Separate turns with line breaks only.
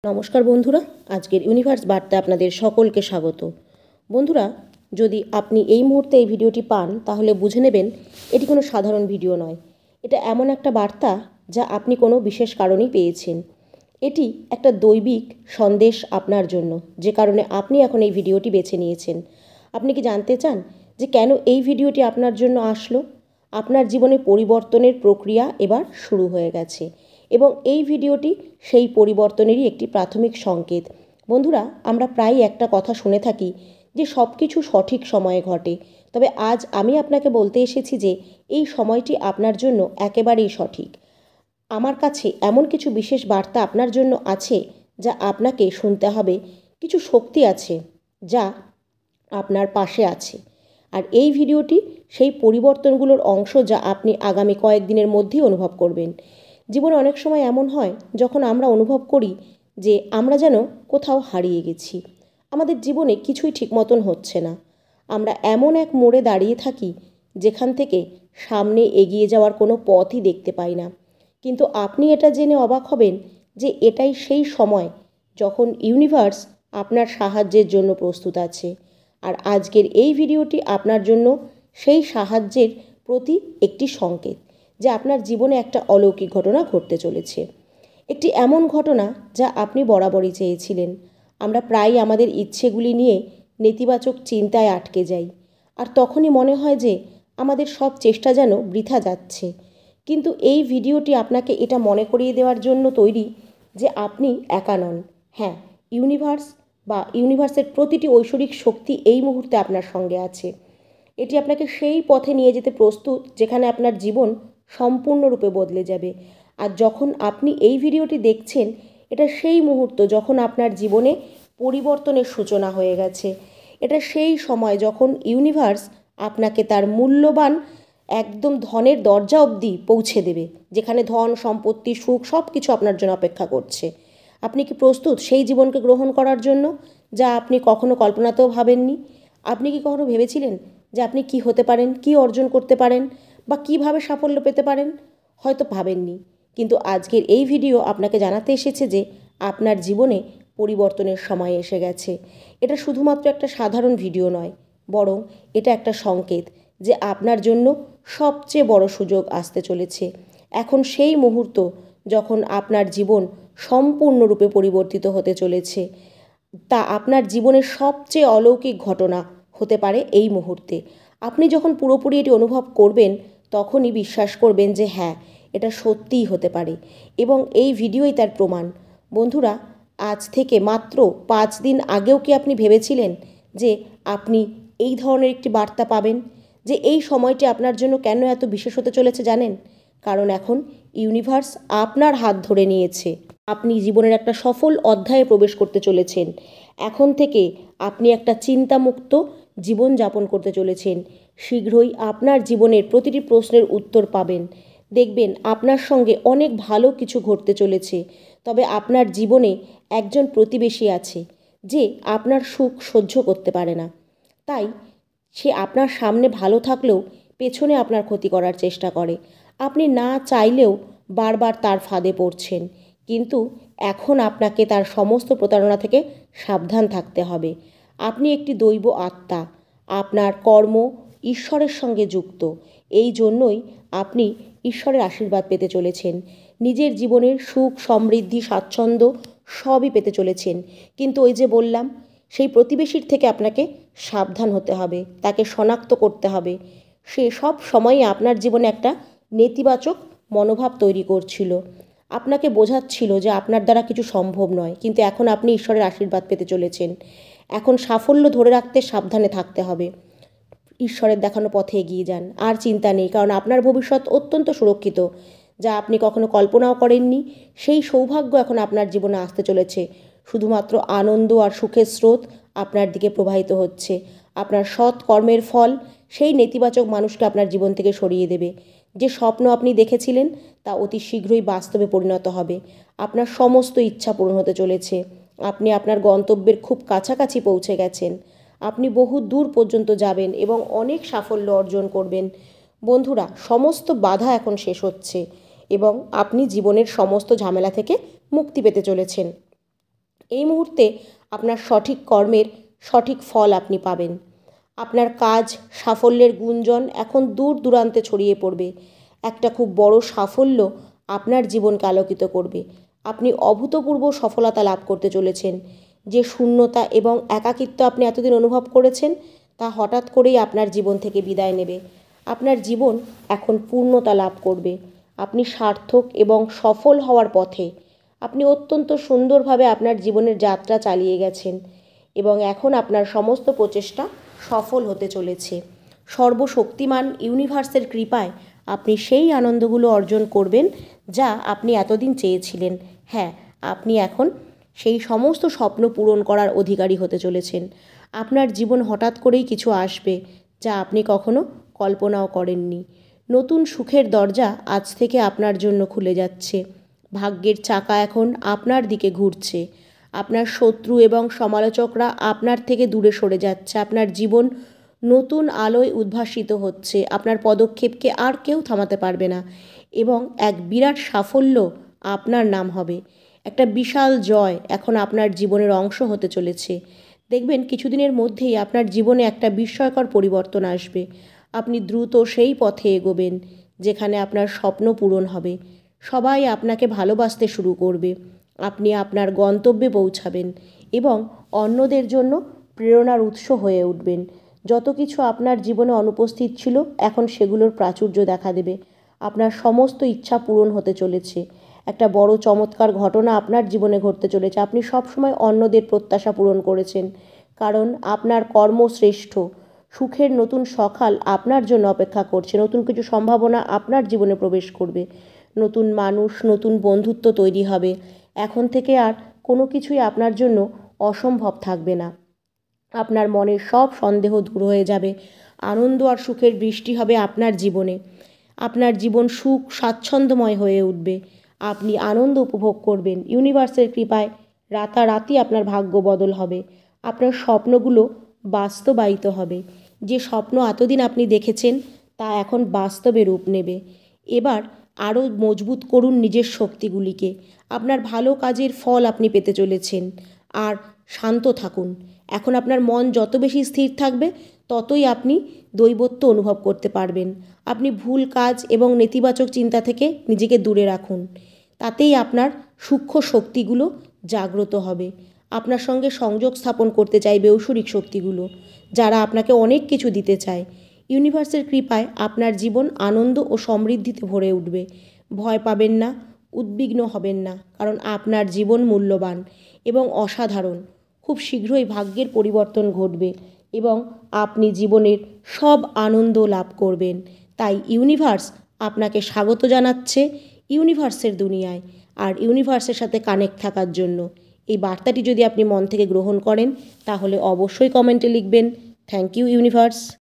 নমস্কার বন্ধুরা, আজকের ইউনিভার্স বার্তায় আপনাদের সকলকে স্বাগত। বন্ধুরা, যদি আপনি এই মুহূর্তে এই ভিডিওটি পান তাহলে বুঝে নেবেন এটি কোনো সাধারণ ভিডিও নয়। এটা এমন একটা বার্তা যা আপনি কোনো বিশেষ কারণেই পেয়েছেন। এটি একটা দৈবিক সন্দেশ আপনার জন্য, যে কারণে আপনি এখন এই ভিডিওটি বেছে নিয়েছেন। আপনি কি জানতে চান যে কেন এই ভিডিওটি আপনার জন্য আসলো? আপনার জীবনে পরিবর্তনের প্রক্রিয়া এবার শুরু হয়ে গেছে এবং এই ভিডিওটি সেই পরিবর্তনেরই একটি প্রাথমিক সংকেত। বন্ধুরা, আমরা প্রায়ই একটা কথা শুনে থাকি যে সব কিছু সঠিক সময়ে ঘটে, তবে আজ আমি আপনাকে বলতে এসেছি যে এই সময়টি আপনার জন্য একেবারেই সঠিক। আমার কাছে এমন কিছু বিশেষ বার্তা আপনার জন্য আছে যা আপনাকে শুনতে হবে। কিছু শক্তি আছে যা আপনার পাশে আছে, আর এই ভিডিওটি সেই পরিবর্তনগুলোর অংশ যা আপনি আগামী কয়েকদিনের মধ্যেই অনুভব করবেন। জীবনে অনেক সময় এমন হয় যখন আমরা অনুভব করি যে আমরা যেন কোথাও হারিয়ে গেছি, আমাদের জীবনে কিছুই ঠিক মতন হচ্ছে না। আমরা এমন এক মোড়ে দাঁড়িয়ে থাকি যেখান থেকে সামনে এগিয়ে যাওয়ার কোনো পথই দেখতে পাই না। কিন্তু আপনি এটা জেনে অবাক হবেন যে এটাই সেই সময় যখন ইউনিভার্স আপনার সাহায্যের জন্য প্রস্তুত আছে। আর আজকের এই ভিডিওটি আপনার জন্য সেই সাহায্যের প্রতি একটি সংকেত যে আপনার জীবনে একটা অলৌকিক ঘটনা ঘটতে চলেছে। একটি এমন ঘটনা যা আপনি বরাবরই চেয়েছিলেন। আমরা প্রায়ই আমাদের ইচ্ছেগুলি নিয়ে নেতিবাচক চিন্তায় আটকে যাই, আর তখনই মনে হয় যে আমাদের সব চেষ্টা যেন বৃথা যাচ্ছে। কিন্তু এই ভিডিওটি আপনাকে এটা মনে করিয়ে দেওয়ার জন্য তৈরি যে আপনি একা নন। হ্যাঁ, ইউনিভার্সের প্রতিটি ঐশ্বরিক শক্তি এই মুহূর্তে আপনার সঙ্গে আছে। এটি আপনাকে সেই পথে নিয়ে যেতে প্রস্তুত যেখানে আপনার জীবন সম্পূর্ণরূপে বদলে যাবে। আর যখন আপনি এই ভিডিওটি দেখছেন, এটা সেই মুহূর্ত যখন আপনার জীবনে পরিবর্তনের সূচনা হয়ে গেছে। এটা সেই সময় যখন ইউনিভার্স আপনাকে তার মূল্যবান একদম ধনের দরজা অবধি পৌঁছে দেবে, যেখানে ধন, সম্পত্তি, সুখ সব কিছু আপনার জন্য অপেক্ষা করছে। আপনি কি প্রস্তুত সেই জীবনকে গ্রহণ করার জন্য যা আপনি কখনো কল্পনাতেও ভাবেননি? আপনি কি কখনো ভেবেছিলেন যে আপনি কি হতে পারেন, কি অর্জন করতে পারেন, বা কিভাবে সাফল্য পেতে পারেন? হয়তো ভাবেননি, কিন্তু আজকের এই ভিডিও আপনাকে জানাতে এসেছে যে আপনার জীবনে পরিবর্তনের সময় এসে গেছে। এটা শুধুমাত্র একটা সাধারণ ভিডিও নয়, বরং এটা একটা সংকেত যে আপনার জন্য সবচেয়ে বড় সুযোগ আসতে চলেছে। এখন সেই মুহূর্ত যখন আপনার জীবন সম্পূর্ণরূপে পরিবর্তিত হতে চলেছে। তা আপনার জীবনের সবচেয়ে অলৌকিক ঘটনা হতে পারে এই মুহূর্তে। আপনি যখন পুরোপুরি এটি অনুভব করবেন তখনই বিশ্বাস করবেন যে হ্যাঁ, এটা সত্যিই হতে পারে, এবং এই ভিডিওই তার প্রমাণ। বন্ধুরা, আজ থেকে মাত্র 5 দিন আগেও কি আপনি ভেবেছিলেন যে আপনি এই ধরনের একটি বার্তা পাবেন? যে এই সময়টি আপনার জন্য কেন এত বিশেষ হতে চলেছে জানেন? কারণ এখন ইউনিভার্স আপনার হাত ধরে নিয়েছে। আপনি জীবনের একটা সফল অধ্যায়ে প্রবেশ করতে চলেছেন। এখন থেকে আপনি একটা চিন্তামুক্ত জীবন যাপন করতে চলেছেন। শীঘ্রই আপনার জীবনের প্রতিটি প্রশ্নের উত্তর পাবেন। দেখবেন আপনার সঙ্গে অনেক ভালো কিছু ঘটতে চলেছে। তবে আপনার জীবনে একজন প্রতিবেশী আছে যে আপনার সুখ সহ্য করতে পারে না। তাই সে আপনার সামনে ভালো থাকলেও পেছনে আপনার ক্ষতি করার চেষ্টা করে। আপনি না চাইলেও বারবার তার ফাঁদে পড়ছেন, কিন্তু এখন আপনাকে তার সমস্ত প্রতারণা থেকে সাবধান থাকতে হবে। আপনি একটি দৈব আত্মা, আপনার কর্ম ঈশ্বরের সঙ্গে যুক্ত। এই জন্যই আপনি ঈশ্বরের আশীর্বাদ পেতে চলেছেন। নিজের জীবনের সুখ, সমৃদ্ধি, স্বাচ্ছন্দ্য সবই পেতে চলেছেন। কিন্তু ওই যে বললাম, সেই প্রতিবেশীর থেকে আপনাকে সাবধান হতে হবে, তাকে শনাক্ত করতে হবে। সে সব সময়ই আপনার জীবনে একটা নেতিবাচক মনোভাব তৈরি করছিল, আপনাকে বোঝাচ্ছিল যে আপনার দ্বারা কিছু সম্ভব নয়। কিন্তু এখন আপনি ঈশ্বরের আশীর্বাদ পেতে চলেছেন। এখন সাফল্য ধরে রাখতে সাবধানে থাকতে হবে। ঈশ্বরের দেখানো পথে এগিয়ে যান, আর চিন্তা নেই, কারণ আপনার ভবিষ্যৎ অত্যন্ত সুরক্ষিত। যা আপনি কখনো কল্পনাও করেননি সেই সৌভাগ্য এখন আপনার জীবনে আসতে চলেছে। শুধুমাত্র আনন্দ আর সুখের স্রোত আপনার দিকে প্রবাহিত হচ্ছে। আপনার সৎ কর্মের ফল সেই নেতিবাচক মানুষকে আপনার জীবন থেকে সরিয়ে দেবে। যে স্বপ্ন আপনি দেখেছিলেন তা অতি শীঘ্রই বাস্তবে পরিণত হবে। আপনার সমস্ত ইচ্ছা পূরণ হতে চলেছে। আপনি আপনার গন্তব্যের খুব কাছাকাছি পৌঁছে গেছেন। আপনি বহু দূর পর্যন্ত যাবেন এবং অনেক সাফল্য অর্জন করবেন। বন্ধুরা, সমস্ত বাধা এখন শেষ হচ্ছে এবং আপনি জীবনের সমস্ত ঝামেলা থেকে মুক্তি পেতে চলেছেন। এই মুহূর্তে আপনার সঠিক কর্মের সঠিক ফল আপনি পাবেন। আপনার কাজ সাফল্যের গুঞ্জন এখন দূর দূরান্তে ছড়িয়ে পড়বে। একটা খুব বড় সাফল্য আপনার জীবনকে আলোকিত করবে। আপনি অভূতপূর্ব সফলতা লাভ করতে চলেছেন। যে শূন্যতা এবং একাকিত্ব আপনি এতদিন অনুভব করেছেন তা হঠাৎ করেই আপনার জীবন থেকে বিদায় নেবে। আপনার জীবন এখন পূর্ণতা লাভ করবে। আপনি সার্থক এবং সফল হওয়ার পথে। আপনি অত্যন্ত সুন্দরভাবে আপনার জীবনের যাত্রা চালিয়ে গেছেন এবং এখন আপনার সমস্ত প্রচেষ্টা সফল হতে চলেছে। সর্বশক্তিমান ইউনিভার্সের কৃপায় আপনি সেই আনন্দগুলো অর্জন করবেন যা আপনি এতদিন চেয়েছিলেন। হ্যাঁ, আপনি এখন সেই সমস্ত স্বপ্ন পূরণ করার অধিকারী হতে চলেছেন। আপনার জীবন হঠাৎ করেই কিছু আসবে যা আপনি কখনো কল্পনাও করেননি। নতুন সুখের দরজা আজ থেকে আপনার জন্য খুলে যাচ্ছে। ভাগ্যের চাকা এখন আপনার দিকে ঘুরছে। আপনার শত্রু এবং সমালোচকরা আপনার থেকে দূরে সরে যাচ্ছে। আপনার জীবন নতুন আলোয় উদ্ভাসিত হচ্ছে। আপনার পদক্ষেপকে আর কেউ থামাতে পারবে না এবং এক বিরাট সাফল্য আপনার নাম হবে। একটা বিশাল জয় এখন আপনার জীবনের অংশ হতে চলেছে। দেখবেন কিছুদিনের মধ্যেই আপনার জীবনে একটা বিস্ময়কর পরিবর্তন আসবে। আপনি দ্রুত সেই পথে এগোবেন যেখানে আপনার স্বপ্ন পূরণ হবে। সবাই আপনাকে ভালোবাসতে শুরু করবে। আপনি আপনার গন্তব্যে পৌঁছাবেন এবং অন্যদের জন্য প্রেরণার উৎস হয়ে উঠবেন। যত কিছু আপনার জীবনে অনুপস্থিত ছিল এখন সেগুলোর প্রাচুর্য দেখা দেবে। আপনার সমস্ত ইচ্ছা পূরণ হতে চলেছে। একটা বড় চমৎকার ঘটনা আপনার জীবনে ঘটতে চলেছে। আপনি সবসময় অন্যদের প্রত্যাশা পূরণ করেছেন কারণ আপনার কর্ম শ্রেষ্ঠ। সুখের নতুন সকাল আপনার জন্য অপেক্ষা করছে। নতুন কিছু সম্ভাবনা আপনার জীবনে প্রবেশ করবে। নতুন মানুষ, নতুন বন্ধুত্ব তৈরি হবে। এখন থেকে আর কোনো কিছুই আপনার জন্য অসম্ভব থাকবে না। আপনার মনের সব সন্দেহ দূর হয়ে যাবে। আনন্দ আর সুখের বৃষ্টি হবে আপনার জীবনে। আপনার জীবন সুখ স্বাচ্ছন্দ্যময় হয়ে উঠবে। আপনি আনন্দ উপভোগ করবেন। ইউনিভার্সের কৃপায় রাতারাতি আপনার ভাগ্য বদল হবে। আপনার স্বপ্নগুলো বাস্তবায়িত হবে। যে স্বপ্ন এতদিন আপনি দেখেছেন তা এখন বাস্তবে রূপ নেবে। এবার আরও মজবুত করুন নিজের শক্তিগুলিকে। আপনার ভালো কাজের ফল আপনি পেতে চলেছেন। আর শান্ত থাকুন। এখন আপনার মন যত বেশি স্থির থাকবে ততই আপনি দৈবত্ব অনুভব করতে পারবেন। আপনি ভুল কাজ এবং নেতিবাচক চিন্তা থেকে নিজেকে দূরে রাখুন। তাতেই আপনার সূক্ষ্ম শক্তিগুলো জাগ্রত হবে। আপনার সঙ্গে সংযোগ স্থাপন করতে চাইবে ঐশ্বরিক শক্তিগুলো, যারা আপনাকে অনেক কিছু দিতে চায়। ইউনিভার্সের কৃপায় আপনার জীবন আনন্দ ও সমৃদ্ধিতে ভরে উঠবে। ভয় পাবেন না, উদ্বিগ্ন হবেন না, কারণ আপনার জীবন মূল্যবান এবং অসাধারণ। খুব শীঘ্রই ভাগ্যের পরিবর্তন ঘটবে এবং আপনি জীবনের সব আনন্দ লাভ করবেন। তাই ইউনিভার্স আপনাকে স্বাগত জানাচ্ছে ইউনিভার্সের দুনিয়ায় আর ইউনিভার্সের সাথে কানেক্ট থাকার জন্য। এই বার্তাটি যদি আপনি মন থেকে গ্রহণ করেন তাহলে অবশ্যই কমেন্টে লিখবেন থ্যাংক ইউ ইউনিভার্স।